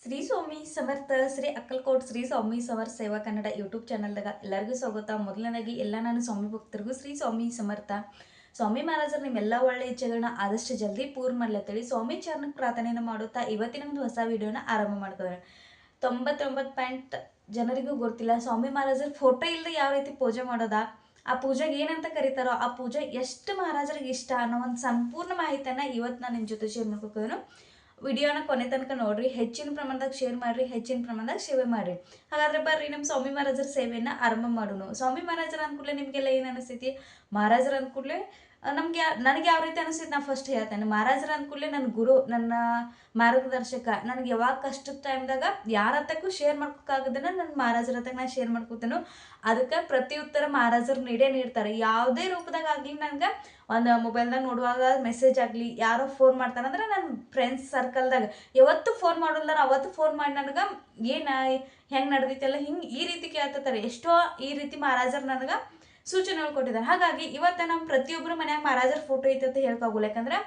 ಶ್ರೀ ಸ್ವಾಮಿ ಸಮರ್ಥ ಶ್ರೀ ಅಕ್ಕಲ್ಕೋಟ್ ಶ್ರೀ ಸ್ವಾಮಿ ಸಮರ್ಥ ಸೇವಾ ಕನ್ನಡ ಯೂಟ್ಯೂಬ್ ಚಾನಲ್ದಾಗ ಎಲ್ಲರಿಗೂ ಸ್ವಾಗತ. ಮೊದಲನೇದಾಗಿ ಎಲ್ಲ ನಾನು ಸ್ವಾಮಿ ಭಕ್ತರಿಗೂ ಶ್ರೀ ಸ್ವಾಮಿ ಸಮರ್ಥ. ಸ್ವಾಮಿ ಮಹಾರಾಜರು ನಿಮ್ಮೆಲ್ಲ ಒಳ್ಳೆ ಇಚ್ಛೆಗಳನ್ನ ಆದಷ್ಟು ಜಲ್ದಿ ಪೂರ್ಣ ಮಾಡ್ಲತ್ತೇಳಿ ಸ್ವಾಮಿ ಚರಣಕ್ಕೆ ಪ್ರಾರ್ಥನೆಯನ್ನು ಮಾಡುತ್ತಾ ಇವತ್ತಿನ ಒಂದು ಹೊಸ ವಿಡಿಯೋನ ಆರಂಭ ಮಾಡ್ತಾರೆ. 99% ಜನರಿಗೂ ಗೊತ್ತಿಲ್ಲ ಸ್ವಾಮಿ ಮಹಾರಾಜರ ಫೋಟೋ ಇಲ್ಲದೆ ಯಾವ ರೀತಿ ಪೂಜೆ ಮಾಡೋದ, ಆ ಪೂಜೆಗೆ ಏನಂತ ಕರೀತಾರೋ, ಆ ಪೂಜೆ ಎಷ್ಟು ಮಹಾರಾಜರಿಗೆ ಇಷ್ಟ ಅನ್ನೋ ಒಂದು ಸಂಪೂರ್ಣ ಮಾಹಿತಿಯನ್ನು ಇವತ್ತು ನಾನು ನಿಮ್ಮ ಜೊತೆ ಶೇರ್ ಮಾಡ್ಕೋತೀನಿ. ವಿಡಿಯೋನ ಕೊನೆ ತನಕ ನೋಡ್ರಿ, ಹೆಚ್ಚಿನ ಪ್ರಮಾಣದಾಗ ಶೇರ್ ಮಾಡ್ರಿ, ಹೆಚ್ಚಿನ ಪ್ರಮಾಣದಾಗ ಸೇವೆ ಮಾಡ್ರಿ. ಹಾಗಾದ್ರೆ ಬರ್ರಿ ನಮ್ಮ ಸ್ವಾಮಿ ಮಹಾರಾಜರ ಸೇವೆಯನ್ನು ಆರಂಭ ಮಾಡೋಣ. ಸ್ವಾಮಿ ಮಹಾರಾಜರ ಅಂದ್ಕೂಡ್ಲೆ ನಿಮಗೆಲ್ಲ ಏನು ಅನಿಸ್ತೈತಿ? ಮಹಾರಾಜರ ಅಂದ್ಕೂಡ್ಲೆ ನನಗೆ ಯಾವ ರೀತಿ ಅನಿಸ್ತೈತಿ ನಾ ಫಸ್ಟ್ ಹೇಳ್ತೇನೆ. ಮಹಾರಾಜರ ಅಂದ್ಕೂಡ್ಲೆ ನನ್ನ ಗುರು, ನನ್ನ ಮಾರ್ಗದರ್ಶಕ. ನನಗೆ ಯಾವಾಗ ಕಷ್ಟದ ಟೈಮ್ದಾಗ ಯಾರ ಹತ್ತಕ್ಕೂ ಶೇರ್ ಮಾಡ್ಕೋಕ್ಕಾಗದನ್ನ ನನ್ನ ಮಹಾರಾಜರ ಹತ್ತಕ್ಕೆ ನಾನು ಶೇರ್ ಮಾಡ್ಕೋತೇನೆ. ಅದಕ್ಕೆ ಪ್ರತಿ ಉತ್ತರ ಮಹಾರಾಜರು ನೀಡ್ತಾರೆ. ಯಾವುದೇ ರೂಪದಾಗ ಆಗಲಿ, ನನಗೆ ಒಂದು ಮೊಬೈಲ್ದಾಗ ನೋಡುವಾಗ ಮೆಸೇಜ್ ಆಗಲಿ, ಯಾರೋ ಫೋನ್ ಮಾಡ್ತಾರಂದ್ರೆ ನನ್ನ ಫ್ರೆಂಡ್ಸ್ ಸರ್ಕಲ್ದಾಗ ಯಾವತ್ತು ಫೋನ್ ಮಾಡೋಲ್ಲ, ಅವತ್ತು ಫೋನ್ ಮಾಡಿ ನನಗೆ ಏನು ಹೆಂಗೆ ನಡೆದೈತೆಲ್ಲ ಹಿಂಗೆ ಈ ರೀತಿ ಕೇಳ್ತಾರೆ. ಎಷ್ಟೋ ಈ ರೀತಿ ಮಹಾರಾಜರು ನನಗೆ ಸೂಚನೆಗಳು ಕೊಟ್ಟಿದ್ದಾರೆ. ಹಾಗಾಗಿ ಇವತ್ತು ನಮ್ಮ ಪ್ರತಿಯೊಬ್ಬರು ಮನ್ಯಾಗ ಮಹಾರಾಜರ ಫೋಟೋ ಐತೆ ಅಂತ ಹೇಳ್ಕೋಗಲ್ಲ. ಯಾಕಂದ್ರೆ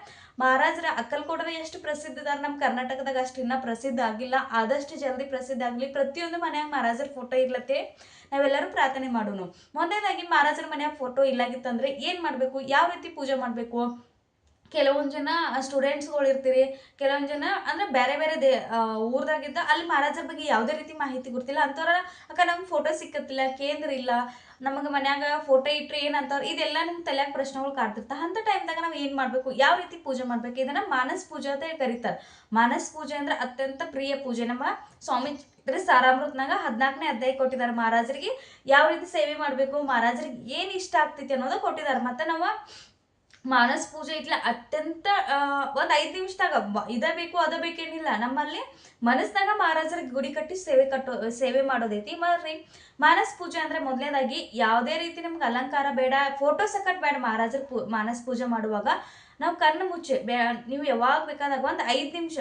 ಮಹಾರಾಜರ ಅಕ್ಕಲ್ಕೋಟದ ಎಷ್ಟು ಪ್ರಸಿದ್ಧ ಇದಾರೆ, ನಮ್ಮ ಕರ್ನಾಟಕದಾಗ ಅಷ್ಟು ಇನ್ನೂ ಪ್ರಸಿದ್ಧ ಆಗಿಲ್ಲ. ಆದಷ್ಟು ಜಲ್ದಿ ಪ್ರಸಿದ್ಧ ಆಗಲಿ, ಪ್ರತಿಯೊಂದು ಮನ್ಯಾಗ ಮಹಾರಾಜರ ಫೋಟೋ ಇರ್ಲತ್ತೆ ನಾವೆಲ್ಲರೂ ಪ್ರಾರ್ಥನೆ ಮಾಡೋಣ. ಮೊದಲನೇದಾಗಿ ಮಹಾರಾಜರ ಮನ್ಯಾಗ ಫೋಟೋ ಇಲ್ಲಾಗಿತ್ತಂದ್ರೆ ಏನು ಮಾಡಬೇಕು, ಯಾವ ರೀತಿ ಪೂಜೆ ಮಾಡಬೇಕು? ಕೆಲವೊಂದು ಜನ ಸ್ಟೂಡೆಂಟ್ಸ್ಗಳು ಇರ್ತೀರಿ, ಕೆಲವೊಂದು ಜನ ಅಂದರೆ ಬೇರೆ ಬೇರೆ ಊರ್ದಾಗಿದ್ದ ಅಲ್ಲಿ ಮಹಾರಾಜರ ಬಗ್ಗೆ ಯಾವುದೇ ರೀತಿ ಮಾಹಿತಿ ಗೊತ್ತಿಲ್ಲ ಅಂಥವ್ರ ಅಕ್ಕ ನಮ್ಗೆ ಫೋಟೋ ಸಿಕ್ಕತ್ತಿಲ್ಲ, ಕೇಂದ್ರ ಇಲ್ಲ, ನಮಗೆ ಮನ್ಯಾಗ ಫೋಟೋ ಇಟ್ಟರೆ ಏನಂತವ್ರು, ಇದೆಲ್ಲ ನಿಮ್ಗೆ ತಲೆಯಾಗ ಪ್ರಶ್ನೆಗಳು ಕಾಡ್ತಿರ್ತಾರೆ. ಅಂಥ ಟೈಮ್ದಾಗ ನಾವು ಏನು ಮಾಡಬೇಕು, ಯಾವ ರೀತಿ ಪೂಜೆ ಮಾಡಬೇಕು? ಇದನ್ನು ಮಾನಸ್ ಪೂಜೆ ಅಂತ ಕರೀತಾರೆ. ಮಾನಸ್ ಪೂಜೆ ಅಂದರೆ ಅತ್ಯಂತ ಪ್ರಿಯ ಪೂಜೆ. ನಮ್ಮ ಸ್ವಾಮಿ ಸಾರಾಮೃತನಾಗ 14ನೇ ಅಧ್ಯಾಯ ಕೊಟ್ಟಿದ್ದಾರೆ. ಮಹಾರಾಜರಿಗೆ ಯಾವ ರೀತಿ ಸೇವೆ ಮಾಡಬೇಕು, ಮಹಾರಾಜರಿಗೆ ಏನು ಇಷ್ಟ ಆಗ್ತೈತಿ ಅನ್ನೋದು ಕೊಟ್ಟಿದ್ದಾರೆ. ಮತ್ತು ನಾವು ಮಾನಸ್ ಪೂಜೆ ಇಟ್ಲ ಅತ್ಯಂತ ಒಂದು 5 ನಿಮಿಷದಾಗ ಇದ ಬೇಕು ಅದ ಬೇಕೇನಿಲ್ಲ, ನಮ್ಮಲ್ಲಿ ಮನಸ್ನಾಗ ಮಹಾರಾಜರಿಗೆ ಗುಡಿ ಕಟ್ಟಿ ಸೇವೆ ಮಾಡೋದೈತಿ. ಮರ್ರಿ ಮಾನಸ್ ಪೂಜೆ ಅಂದ್ರೆ ಮೊದಲನೇದಾಗಿ ಯಾವುದೇ ರೀತಿ ನಮ್ಗೆ ಅಲಂಕಾರ ಬೇಡ, ಫೋಟೋ ಸಕಟ್ ಬೇಡ. ಮಾನಸ್ ಪೂಜೆ ಮಾಡುವಾಗ ನಾವು ಕಣ್ಣು ಮುಚ್ಚಿ ನೀವು ಯಾವಾಗ ಬೇಕಾದಾಗ ಒಂದು 5 ನಿಮಿಷ,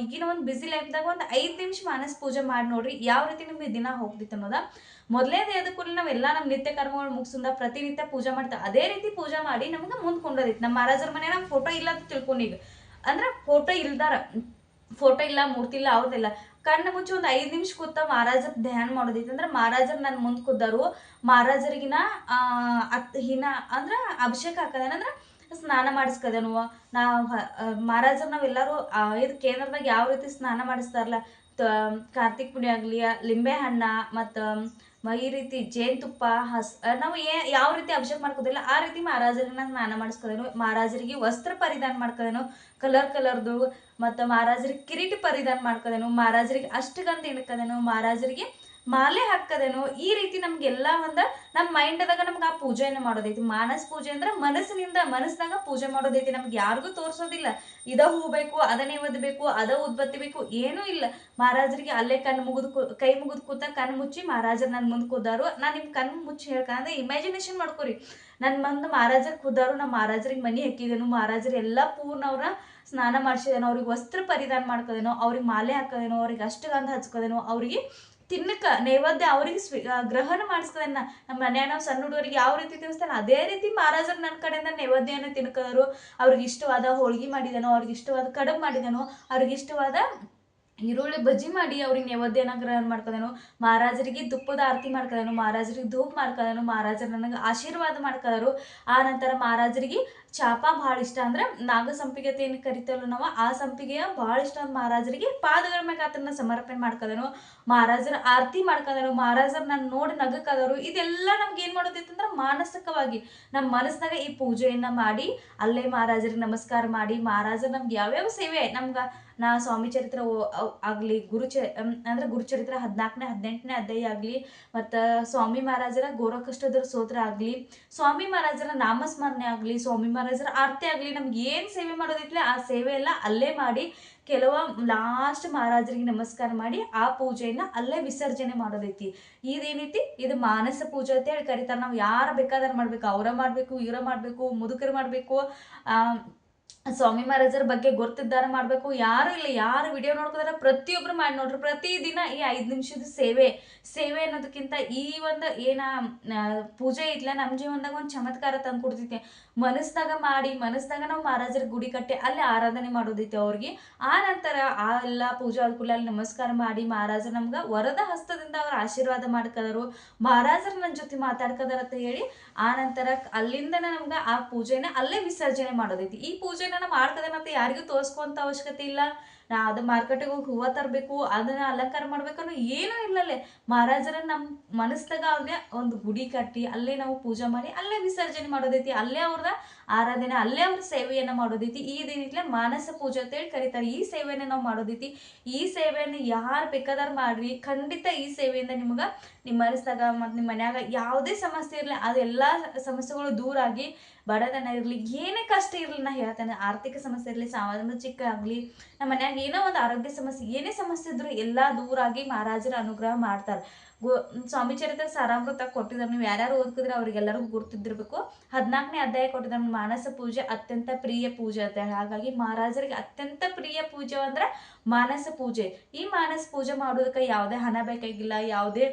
ಈಗಿನ ಒಂದು ಬಿಸಿ ಲೈಫ್ದಾಗ ಒಂದು 5 ನಿಮಿಷ ಮಾನಸ್ ಪೂಜೆ ಮಾಡಿ ನೋಡ್ರಿ, ಯಾವ ರೀತಿ ನಿಮ್ಗೆ ದಿನ ಹೋಗ್ತಿತ್ತು ಅನ್ನೋದ. ಮೊದಲನೇದು ಎದಕ್ಕೂ ನಾವೆಲ್ಲ ನಮ್ಮ ನಿತ್ಯ ಕರ್ಮಗಳು ಮುಗಿಸಿಂದ ಪ್ರತಿನಿತ್ಯ ಪೂಜೆ ಮಾಡ್ತೇವೆ. ಅದೇ ರೀತಿ ಪೂಜೆ ಮಾಡಿ ನಮ್ಗೆ ಮುಂದೆ ಕೊಂಡೋದೈತಿ. ನಮ್ಮ ಮಹಾರಾಜರ ಮನೆ ನಮ್ಮ ಫೋಟೋ ಇಲ್ಲ ಅಂತ ತಿಳ್ಕೊಂಡು, ಈಗ ಅಂದ್ರೆ ಫೋಟೋ ಇಲ್ದಾರ, ಫೋಟೋ ಇಲ್ಲ, ಮೂರ್ತಿ ಇಲ್ಲ, ಅವ್ರದಿಲ್ಲ, ಕಣ್ಣು ಮುಚ್ಚಿ ಒಂದು 5 ನಿಮಿಷ ಕೂತ ಮಹಾರಾಜರ ಧ್ಯಾನ ಮಾಡೋದೈತಿ ಅಂದ್ರೆ ಮಹಾರಾಜರು ನನ್ನ ಮುಂದೆ ಕೂದರು. ಮಹಾರಾಜರಿಗಿನ ಹಿನ ಅಂದ್ರೆ ಅಭಿಷೇಕ ಹಾಕದೇನಂದ್ರೆ ಸ್ನಾನ ಮಾಡಿಸ್ಕದೇನು ನಾವು ಮಹಾರಾಜರು ನಾವೆಲ್ಲರೂ ಇದು ಕೇಂದ್ರದಾಗ ಯಾವ ರೀತಿ ಸ್ನಾನ ಮಾಡಿಸ್ತಾರಲ್ಲ, ಕಾರ್ತಿಕ್ ಪುಡಿ ಆಗಲಿ, ಲಿಂಬೆ ಹಣ್ಣ ಮತ್ತು ಈ ರೀತಿ ಜೇನುತುಪ್ಪ ನಾವು ಯಾವ ರೀತಿ ಅಭಿಷೇಕ ಮಾಡ್ಕೋದಿಲ್ಲ ಆ ರೀತಿ ಮಹಾರಾಜರನ್ನ ಸ್ನಾನ ಮಾಡಿಸ್ಕೋದೇನು. ಮಹಾರಾಜರಿಗೆ ವಸ್ತ್ರ ಪರಿಧಾನ ಮಾಡ್ಕೋದೇನು ಕಲರ್ದು, ಮತ್ತು ಮಹಾರಾಜರಿಗೆ ಕಿರೀಟ ಪರಿಧಾನ ಮಾಡ್ಕೋದೇನು, ಮಹಾರಾಜರಿಗೆ ಅಷ್ಟಗಂಧ ಇಡ್ಕೋದೇನು, ಮಹಾರಾಜರಿಗೆ ಮಾಲೆ ಹಾಕದೇನು. ಈ ರೀತಿ ನಮ್ಗೆಲ್ಲ ಒಂದು ನಮ್ಮ ಮೈಂಡ್ದಾಗ ನಮ್ಗೆ ಆ ಪೂಜೆಯನ್ನು ಮಾಡೋದೈತಿ. ಮಾನಸ್ ಪೂಜೆ ಅಂದ್ರೆ ಮನಸ್ಸಿನಾಗ ಪೂಜೆ ಮಾಡೋದೈತಿ. ನಮ್ಗೆ ಯಾರಿಗೂ ತೋರಿಸೋದಿಲ್ಲ ಇದ ಹೂ ಬೇಕು, ಅದ ನೈವೇದ್ಯ ಬೇಕು, ಅದ ಉದ್ಬತ್ತಿ ಬೇಕು, ಏನೂ ಇಲ್ಲ. ಮಹಾರಾಜರಿಗೆ ಅಲ್ಲೇ ಕೈ ಮುಗಿದು ಕೂತ ಕಣ್ಣು ಮುಚ್ಚಿ ಮಹಾರಾಜರು ನನ್ನ ಮುಂದೆ ಕೂದಾರು. ನಾನು ನಿಮ್ ಕಣ್ಣು ಮುಚ್ಚಿ ಹೇಳ್ಕಂದ್ರೆ ಇಮ್ಯಾಜಿನೇಷನ್ ಮಾಡ್ಕೊರಿ, ನನ್ನ ಮುಂದೆ ಮಹಾರಾಜರು ಕೂದಾರು, ನಮ್ಮ ಮಹಾರಾಜರಿಗೆ ಮನಿ ಹಾಕಿದೇನು, ಮಹಾರಾಜರು ಎಲ್ಲ ಪೂರ್ಣ ಅವ್ರ ಸ್ನಾನ ಮಾಡಿಸಿದೇನೋ, ಅವ್ರಿಗೆ ವಸ್ತ್ರ ಪರಿಧಾನ ಮಾಡ್ಕೋದೇನೋ, ಅವ್ರಿಗೆ ಮಾಲೆ ಹಾಕೋದೇನೋ, ಅವ್ರಿಗೆ ಅಷ್ಟಗಂಧ ಹಚ್ಕೋದೇನೋ, ಅವ್ರಿಗೆ ತಿನ್ನಕ್ಕೆ ನೈವೇದ್ಯ ಅವ್ರಿಗೆ ಗ್ರಹಣ ಮಾಡಿಸ್ಕೋದೇನ. ನಮ್ಮ ಮನ್ಯಾಗ ನಾವು ಸಣ್ಣ ಹುಡುಗರಿಗೆ ಯಾವ ರೀತಿ ತಿನ್ನಿಸ್ತಾನೆ ಅದೇ ರೀತಿ ಮಹಾರಾಜರು ನನ್ನ ಕಡೆಯಿಂದ ನೈವೇದ್ಯನ ತಿನ್ಕೋದರು. ಅವ್ರಿಗೆ ಇಷ್ಟವಾದ ಹೋಳ್ಗೆ ಮಾಡಿದನೋ, ಅವ್ರಿಗೆ ಇಷ್ಟವಾದ ಕಡುಬು ಮಾಡಿದನೋ, ಅವ್ರಿಗೆ ಇಷ್ಟವಾದ ಈರುಳ್ಳಿ ಬಜ್ಜಿ ಮಾಡಿ ಅವ್ರಿಗೆ ನೈವೇದ್ಯನ ಗ್ರಹಣ ಮಾಡ್ಕೋದೇನು, ಮಹಾರಾಜರಿಗೆ ತುಪ್ಪದ ಆರತಿ ಮಾಡ್ಕೋದೇನು, ಮಹಾರಾಜರಿಗೆ ಧೂಪ್ ಮಾಡ್ಕೋದೇನು, ಮಹಾರಾಜರು ನನಗೆ ಆಶೀರ್ವಾದ ಮಾಡ್ಕೋದರು. ಆ ನಂತರ ಮಹಾರಾಜರಿಗೆ ಚಾಪ ಭಾಳ ಇಷ್ಟ, ಅಂದ್ರೆ ನಾಗ ಸಂಪಿಗೆ ಏನು ಕರಿತೇವಲ್ಲ ನಾವು, ಆ ಸಂಪಿಗೆಯ ಭಾಳ ಇಷ್ಟ ಅಂತ ಮಹಾರಾಜರಿಗೆ ಪಾದಗಳ ಮ್ಯಾಗ ಅದನ್ನ ಸಮರ್ಪಣೆ ಮಾಡ್ಕೋದೇನು, ಮಹಾರಾಜರ ಆರತಿ ಮಾಡ್ಕೋದೇನು, ಮಹಾರಾಜರು ನಾನು ನೋಡಿ ನಗಕ್ಕದರು. ಇದೆಲ್ಲ ನಮ್ಗೆ ಏನು ಮಾಡೋದೈತೆ ಅಂದ್ರೆ ಮಾನಸಿಕವಾಗಿ ನಮ್ಮ ಮನಸ್ಸಿನಾಗ ಈ ಪೂಜೆಯನ್ನು ಮಾಡಿ ಅಲ್ಲೇ ಮಹಾರಾಜರಿಗೆ ನಮಸ್ಕಾರ ಮಾಡಿ, ಮಹಾರಾಜರು ನಮ್ಗೆ ಯಾವ್ಯಾವ ಸೇವೆ ನಮ್ಗೆ ನಾ ಸ್ವಾಮಿ ಚರಿತ್ರೆ ಆಗಲಿ, ಅಂದ್ರೆ ಗುರುಚರಿತ್ರೆ 14ನೇ 18ನೇ ಅಧ್ಯಾಯ ಆಗಲಿ, ಮತ್ತು ಸ್ವಾಮಿ ಮಹಾರಾಜರ ಗೋರಕಷ್ಟದ್ರ ಸ್ತೋತ್ರ ಆಗಲಿ, ಸ್ವಾಮಿ ಮಹಾರಾಜರ ನಾಮಸ್ಮರಣೆ ಆಗಲಿ, ಸ್ವಾಮಿ ಮಹಾರಾಜರ ಆರತಿ ಆಗಲಿ, ನಮ್ಗೆ ಏನು ಸೇವೆ ಮಾಡೋದಿತ್ತಲೆ ಆ ಸೇವೆ ಎಲ್ಲ ಅಲ್ಲೇ ಮಾಡಿ ಲಾಸ್ಟ್ ಮಹಾರಾಜರಿಗೆ ನಮಸ್ಕಾರ ಮಾಡಿ ಆ ಪೂಜೆಯನ್ನು ಅಲ್ಲೇ ವಿಸರ್ಜನೆ ಮಾಡೋದೈತಿ. ಇದೇನೈತಿ, ಇದು ಮಾನಸ ಪೂಜೆ ಅಂತ ಹೇಳಿ ಕರೀತಾರೆ. ನಾವು ಯಾರು ಬೇಕಾದ್ರೆ ಮಾಡ್ಬೇಕು, ಅವರ ಮಾಡಬೇಕು, ಇವರ ಮಾಡಬೇಕು, ಮುದುಕರು ಮಾಡಬೇಕು, ಸ್ವಾಮಿ ಮಹಾರಾಜರ ಬಗ್ಗೆ ಗೊತ್ತಿದ್ದಾರ ಮಾಡಬೇಕು. ಯಾರು ಇಲ್ಲ, ಯಾರು ವಿಡಿಯೋ ನೋಡ್ಕೋದಾರ ಪ್ರತಿಯೊಬ್ರು ಮಾಡಿ ನೋಡ್ರಿ. ಪ್ರತಿದಿನ ಈ 5 ನಿಮಿಷದ ಸೇವೆ ಅನ್ನೋದಕ್ಕಿಂತ ಈ ಒಂದು ಪೂಜೆ ಇದ್ಲ ನಮ್ಮ ಜೀವನದಾಗ ಒಂದು ಚಮತ್ಕಾರ ತಂದು ಕೊಡ್ತೈತಿ. ಮನಸ್ದಾಗ ನಾವು ಮಹಾರಾಜರ ಗುಡಿ ಕಟ್ಟಿ ಅಲ್ಲಿ ಆರಾಧನೆ ಮಾಡೋದೈತಿ ಅವ್ರಿಗೆ. ಆ ನಂತರ ಆ ಎಲ್ಲ ಪೂಜಾ ಅನುಕೂಲ ಅಲ್ಲಿ ನಮಸ್ಕಾರ ಮಾಡಿ ಮಹಾರಾಜರು ನಮ್ಗೆ ವರದ ಹಸ್ತದಿಂದ ಅವ್ರ ಆಶೀರ್ವಾದ ಮಾಡ್ಕದರು. ಮಹಾರಾಜರು ನನ್ನ ಜೊತೆ ಮಾತಾಡ್ಕದಾರ ಅಂತ ಹೇಳಿ ಆ ನಂತರ ಅಲ್ಲಿಂದನೇ ನಮ್ಗೆ ಆ ಪೂಜೆನ ಅಲ್ಲೇ ವಿಸರ್ಜನೆ ಮಾಡೋದೈತಿ. ಈ ಪೂಜೆನ ನಾವು ಮಾಡ್ಕದೇನಂತ ಯಾರಿಗೂ ತೋರಿಸ್ಕೊಂತ ಅವಶ್ಯಕತೆ ಇಲ್ಲ. ಅದು ಮಾರ್ಕೆಟಿಗೆ ಹೋಗಿ ಹೂವು ತರಬೇಕು, ಅದನ್ನ ಅಲಂಕಾರ ಮಾಡ್ಬೇಕನ್ನೋ ಏನೂ ಇಲ್ಲಲ್ಲೇ. ಮಹಾರಾಜರ ನಮ್ಮ ಮನಸ್ದಾಗ ಅವ್ರಿಗೆ ಒಂದು ಗುಡಿ ಕಟ್ಟಿ ಅಲ್ಲೇ ನಾವು ಪೂಜೆ ಮಾಡಿ ಅಲ್ಲೇ ವಿಸರ್ಜನೆ ಮಾಡೋದೈತಿ. ಅಲ್ಲೇ ಅವ್ರದ ಆರಾಧನೆ, ಅಲ್ಲೇ ಅವ್ರ ಸೇವೆಯನ್ನ ಮಾಡೋದೈತಿ. ಈ ದಿನಕ್ಕೆ ಮಾನಸ ಪೂಜೆ ಅಂತೇಳಿ ಕರೀತಾರೆ. ಈ ಸೇವೆಯನ್ನ ನಾವು ಮಾಡೋದೈತಿ. ಈ ಸೇವೆಯನ್ನು ಯಾರು ಬೇಕಾದಾರು ಮಾಡ್ರಿ, ಖಂಡಿತ ಈ ಸೇವೆಯಿಂದ ನಿಮ್ಗೆ ನಿಮ್ಮ ಮನಸ್ಸಾಗ ಮತ್ತು ನಿಮ್ಮ ಮನ್ಯಾಗ ಯಾವುದೇ ಸಮಸ್ಯೆ ಇರಲಿ ಅದೆಲ್ಲ ಸಮಸ್ಯೆಗಳು ದೂರ ಆಗಿ, ಬಡತನ ಇರಲಿ, ಏನೇ ಕಷ್ಟ ಇರಲಿ, ನಾ ಹೇಳ್ತೇನೆ, ಆರ್ಥಿಕ ಸಮಸ್ಯೆ ಇರಲಿ, ಸಾಮಾಜಿಕ ಆಗಲಿ, ನಮ್ಮ ಮನ್ಯಾಗ ಏನೋ ಒಂದು ಆರೋಗ್ಯ ಸಮಸ್ಯೆ, ಏನೇ ಸಮಸ್ಯೆ ಇದ್ರು ಎಲ್ಲ ದೂರಾಗಿ ಮಹಾರಾಜರ ಅನುಗ್ರಹ ಮಾಡ್ತಾರೆ. ಸ್ವಾಮಿ ಚರಿತ್ರೆ ಸಾರಾಮೃತ ಕೊಟ್ಟಿದ್ದಾರೆ. ನೀವು ಯಾರ್ಯಾರು ಓದ್ಕಿದ್ರೆ ಅವ್ರಿಗೆಲ್ಲರಿಗೂ ಗುರ್ತಿದ್ದಿರ್ಬೇಕು. 14ನೇ ಅಧ್ಯಾಯ ಕೊಟ್ಟಿದ್ದಾರೆ, ಮಾನಸ ಪೂಜೆ ಅತ್ಯಂತ ಪ್ರಿಯ ಪೂಜೆ ಅಂತ. ಹಾಗಾಗಿ ಮಹಾರಾಜರಿಗೆ ಅತ್ಯಂತ ಪ್ರಿಯ ಪೂಜೆ ಅಂದ್ರೆ ಮಾನಸ ಪೂಜೆ. ಈ ಮಾನಸ ಪೂಜೆ ಮಾಡೋದಕ್ಕೆ ಯಾವುದೇ ಹಣ ಬೇಕಾಗಿಲ್ಲ, ಯಾವುದೇ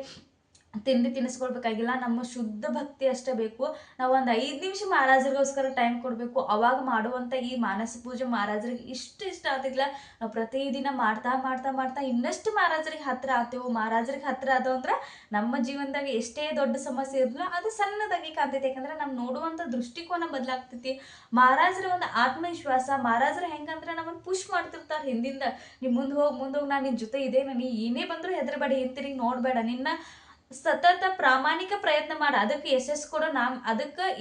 ತಿಂಡಿ ತಿನ್ನಿಸ್ಕೊಳ್ಬೇಕಾಗಿಲ್ಲ. ನಮ್ಮ ಶುದ್ಧ ಭಕ್ತಿ ಅಷ್ಟೇ ಬೇಕು. ನಾವು ಒಂದು 5 ನಿಮಿಷ ಮಹಾರಾಜರಿಗೋಸ್ಕರ ಟೈಮ್ ಕೊಡಬೇಕು. ಅವಾಗ ಮಾಡುವಂಥ ಈ ಮಾನಸ ಪೂಜೆ ಮಹಾರಾಜರಿಗೆ ಇಷ್ಟ ಆಗ್ತಿಲ್ಲ. ನಾವು ಪ್ರತಿದಿನ ಮಾಡ್ತಾ ಇನ್ನಷ್ಟು ಮಹಾರಾಜರಿಗೆ ಹತ್ರ ಆತೇವು. ಮಹಾರಾಜರಿಗೆ ಹತ್ರ ಆದವು ಅಂದ್ರೆ ನಮ್ಮ ಜೀವನದಾಗ ಎಷ್ಟೇ ದೊಡ್ಡ ಸಮಸ್ಯೆ ಇದ್ರು ಅದು ಸಣ್ಣದಾಗಿ ಕಾಣ್ತೈತಿ. ಯಾಕಂದ್ರೆ ನಾವು ನೋಡುವಂಥ ದೃಷ್ಟಿಕೋನ ಬದಲಾಗ್ತೈತಿ. ಮಹಾರಾಜರ ಒಂದು ಆತ್ಮವಿಶ್ವಾಸ, ಮಹಾರಾಜರು ಹೆಂಗಂದ್ರೆ ನಮ್ಮನ್ನು ಪುಷ್ ಮಾಡ್ತಿರ್ತಾರೆ ಹಿಂದಿಂದ. ನೀವು ಮುಂದೆ ಹೋಗಿ ನಾನು ನಿನ್ನ ಜೊತೆ ಇದೇನು, ನೀ ಏನೇ ಬಂದರೂ ಹೆದರಬೇಡ, ಹಿಂತಿರುಗಿ ನೋಡಬೇಡ, ನಿನ್ನ ಸತತ ಪ್ರಾಮಾಣಿಕ ಪ್ರಯತ್ನ ಮಾಡಿ ಅದಕ್ಕೆ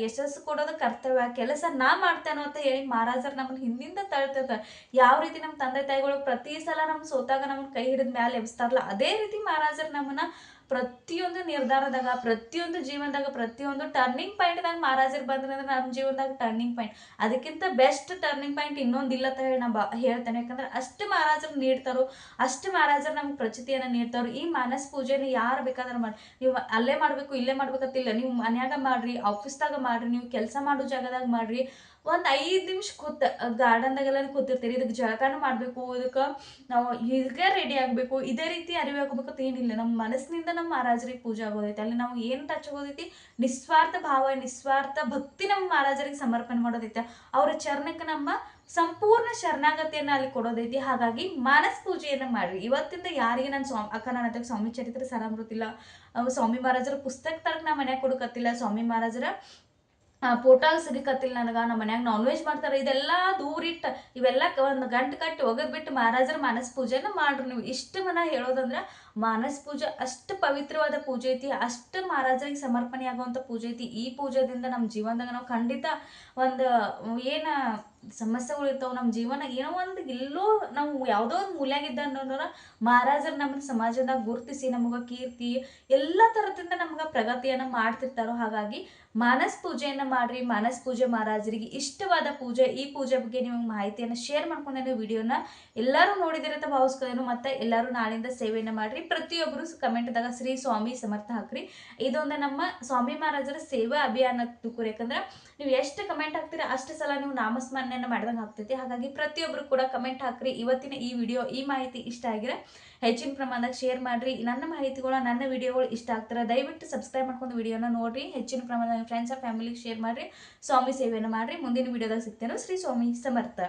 ಯಶಸ್ಸು ಕೊಡೋದು ಕರ್ತವ್ಯ, ಕೆಲಸ ನಾ ಮಾಡ್ತೇನೋ ಅಂತ ಹೇಳಿ ಮಹಾರಾಜರು ನಮ್ಮನ್ನ ಹಿಂದಿಂದ ತಳ್ತಿರ್ತಾರೆ. ಯಾವ ರೀತಿ ನಮ್ಮ ತಂದೆ ತಾಯಿಗಳು ಪ್ರತಿ ಸಲ ನಮ್ಮ ಸೋತಾಗ ನಮ್ಮನ್ನ ಕೈ ಹಿಡಿದ ಮ್ಯಾಲೆ ಎಬ್ಸ್ತಾರಲ್ಲ, ಅದೇ ರೀತಿ ಮಹಾರಾಜರು ನಮ್ಮನ್ನ ಪ್ರತಿಯೊಂದು ನಿರ್ಧಾರದಾಗ, ಪ್ರತಿಯೊಂದು ಜೀವನದಾಗ, ಪ್ರತಿಯೊಂದು ಟರ್ನಿಂಗ್ ಪಾಯಿಂಟ್ದಾಗ ಮಹಾರಾಜರು ಬಂದ್ರೆ ನಮ್ಮ ಜೀವನದಾಗ ಟರ್ನಿಂಗ್ ಪಾಯಿಂಟ್, ಅದಕ್ಕಿಂತ ಬೆಸ್ಟ್ ಟರ್ನಿಂಗ್ ಪಾಯಿಂಟ್ ಇನ್ನೊಂದಿಲ್ಲ ಅಂತ ಹೇಳಿ ನಾ ಹೇಳ್ತೇನೆ. ಯಾಕಂದ್ರೆ ಅಷ್ಟು ಮಹಾರಾಜರು ನೀಡ್ತಾರೋ, ಅಷ್ಟು ಮಹಾರಾಜರು ನಮ್ಗೆ ಪ್ರಚಿತಿಯನ್ನು ನೀಡ್ತಾರೋ. ಈ ಮಾನಸ ಪೂಜೆನ ಯಾರು ಬೇಕಾದ್ರೆ ಮಾಡಿ, ನೀವು ಅಲ್ಲೇ ಮಾಡಬೇಕು ಇಲ್ಲೇ ಮಾಡ್ಬೇಕಂತಿಲ್ಲ, ನೀವು ಮನ್ಯಾಗ ಮಾಡ್ರಿ, ಆಫೀಸ್ದಾಗ ಮಾಡ್ರಿ, ನೀವು ಕೆಲಸ ಮಾಡೋ ಜಾಗದಾಗ ಮಾಡ್ರಿ. ಒಂದು 5 ನಿಮಿಷ ಗಾರ್ಡನ್ದಾಗೆಲ್ಲ ಕೂತಿರ್ತೀರಿ, ಇದಕ್ಕೆ ಜಳಕಾನು ಮಾಡಬೇಕು, ಇದಕ್ಕೆ ನಾವು ಹೀಗೆ ರೆಡಿ ಆಗಬೇಕು, ಇದೇ ರೀತಿ ಅರಿವಿ ಹಾಕೋಬೇಕಂತ ಏನಿಲ್ಲ. ನಮ್ಮ ಮನಸ್ಸಿನಿಂದ ನಮ್ಮ ಮಹಾರಾಜರಿಗೆ ಪೂಜೆ ಆಗೋದೈತಿ. ಅಲ್ಲಿ ನಾವು ಏನು ಟಚ್ ಆಗೋದೈತಿ, ನಿಸ್ವಾರ್ಥ ಭಾವ, ನಿಸ್ವಾರ್ಥ ಭಕ್ತಿ ನಮ್ಮ ಮಹಾರಾಜರಿಗೆ ಸಮರ್ಪಣೆ ಮಾಡೋದೈತೆ. ಅವರ ಚರಣಕ್ಕೆ ನಮ್ಮ ಸಂಪೂರ್ಣ ಶರಣಾಗತಿಯನ್ನು ಅಲ್ಲಿ ಕೊಡೋದೈತಿ. ಹಾಗಾಗಿ ಮಾನಸ ಪೂಜೆಯನ್ನು ಮಾಡ್ರಿ. ಇವತ್ತಿಂದ ಯಾರಿಗೆ ನಾನು ಸ್ವಾಮಿ ಚರಿತ್ರೆ ಸಾರಾಮೃತಿಲ್ಲ, ಸ್ವಾಮಿ ಮಹಾರಾಜರ ಪುಸ್ತಕ ತರಕ್ ನಾ ಮನ್ಯಾಗ ಕೊಡಕತ್ತಿಲ್ಲ, ಸ್ವಾಮಿ ಮಹಾರಾಜರ ಫೋಟೋಗಳು ಸಿಗಕತ್ತಿಲ್ಲ ನನಗೆ, ನಮ್ಮ ಮನ್ಯಾಗ ನಾನ್ ವೆಜ್ ಮಾಡ್ತಾರೆ, ಇದೆಲ್ಲ ದೂರಿಟ್ಟು ಇವೆಲ್ಲ ಒಂದು ಗಂಟು ಕಟ್ಟಿ ಒಗದ್ಬಿಟ್ಟು ಮಹಾರಾಜರ ಮಾನಸ ಪೂಜೆನ ಮಾಡ್ರಿ. ನೀವು ಇಷ್ಟು ಮನ ಹೇಳೋದಂದ್ರೆ ಮಾನಸ ಪೂಜೆ ಅಷ್ಟು ಪವಿತ್ರವಾದ ಪೂಜೆ ಐತಿ, ಅಷ್ಟು ಮಹಾರಾಜರಿಗೆ ಸಮರ್ಪಣೆ ಆಗುವಂಥ ಪೂಜೆ ಐತಿ. ಈ ಪೂಜೆದಿಂದ ನಮ್ಮ ಜೀವನದಾಗ ನಾವು ಖಂಡಿತ ಒಂದು ಏನು ಸಮಸ್ಯೆಗಳು ಇರ್ತಾವೆ, ನಮ್ಮ ಜೀವನ ಏನೋ ಒಂದು ಎಲ್ಲೋ ನಾವು ಯಾವುದೋ ಒಂದು ಮೂಲ್ಯಾಗಿದ್ದ ಅನ್ನೋರ ಮಹಾರಾಜರು ನಮ್ಮನ್ನ ಸಮಾಜದಾಗ ಗುರುತಿಸಿ ನಮಗೆ ಕೀರ್ತಿ ಎಲ್ಲ ಥರದಿಂದ ನಮ್ಗೆ ಪ್ರಗತಿಯನ್ನು ಮಾಡ್ತಿರ್ತಾರೋ. ಹಾಗಾಗಿ ಮಾನಸ ಪೂಜೆಯನ್ನು ಮಾಡ್ರಿ. ಮಾನಸ ಪೂಜೆ ಮಹಾರಾಜರಿಗೆ ಇಷ್ಟವಾದ ಪೂಜೆ. ಈ ಪೂಜೆ ಬಗ್ಗೆ ನಿಮಗೆ ಮಾಹಿತಿಯನ್ನು ಶೇರ್ ಮಾಡ್ಕೊಂಡೇನು, ವಿಡಿಯೋನ ಎಲ್ಲರೂ ನೋಡಿದಿರಂತ ಭಾವಿಸ್ಕೋದೇನು. ಮತ್ತು ಎಲ್ಲರೂ ನಾಳಿಂದ ಸೇವೆಯನ್ನು ಮಾಡ್ರಿ. ಪ್ರತಿಯೊಬ್ಬರು ಕಮೆಂಟ್ದಾಗ ಶ್ರೀ ಸ್ವಾಮಿ ಸಮರ್ಥ ಹಾಕ್ರಿ. ಇದೊಂದು ನಮ್ಮ ಸ್ವಾಮಿ ಮಹಾರಾಜರ ಸೇವಾ ಅಭಿಯಾನ ತುಕೂರಿ. ಯಾಕಂದ್ರೆ ನೀವು ಎಷ್ಟು ಕಮೆಂಟ್ ಹಾಕ್ತೀರಾ ಅಷ್ಟು ಸಲ ನೀವು ನಾಮಸ್ಮರಣೆಯನ್ನು ಮಾಡಿದಂಗೆ ಆಗ್ತೈತಿ. ಹಾಗಾಗಿ ಪ್ರತಿಯೊಬ್ಬರು ಕೂಡ ಕಮೆಂಟ್ ಹಾಕ್ರಿ. ಇವತ್ತಿನ ಈ ವಿಡಿಯೋ, ಈ ಮಾಹಿತಿ ಇಷ್ಟ ಆಗಿದ್ರೆ ಹೆಚ್ಚಿನ ಪ್ರಮಾಣದಾಗ ಶೇರ್ ಮಾಡ್ರಿ. ನನ್ನ ಮಾಹಿತಿಗಳು, ನನ್ನ ವಿಡಿಯೋಗಳು ಇಷ್ಟ ಆಗ್ತಾರೆ ದಯವಿಟ್ಟು ಸಬ್ಸ್ಕ್ರೈಬ್ ಮಾಡ್ಕೊಂಡು ವಿಡಿಯೋನ ನೋಡ್ರಿ. ಹೆಚ್ಚಿನ ಪ್ರಮಾಣದಾಗ ಫ್ರೆಂಡ್ಸ್ ಫ್ಯಾಮಿಲಿಗೆ ಶೇರ್ ಮಾಡ್ರಿ. ಸ್ವಾಮಿ ಸೇವೆಯನ್ನು ಮಾಡ್ರಿ. ಮುಂದಿನ ವಿಡಿಯೋದಾಗ ಸಿಗ್ತೇನೆ. ಶ್ರೀ ಸ್ವಾಮಿ ಸಮರ್ಥ.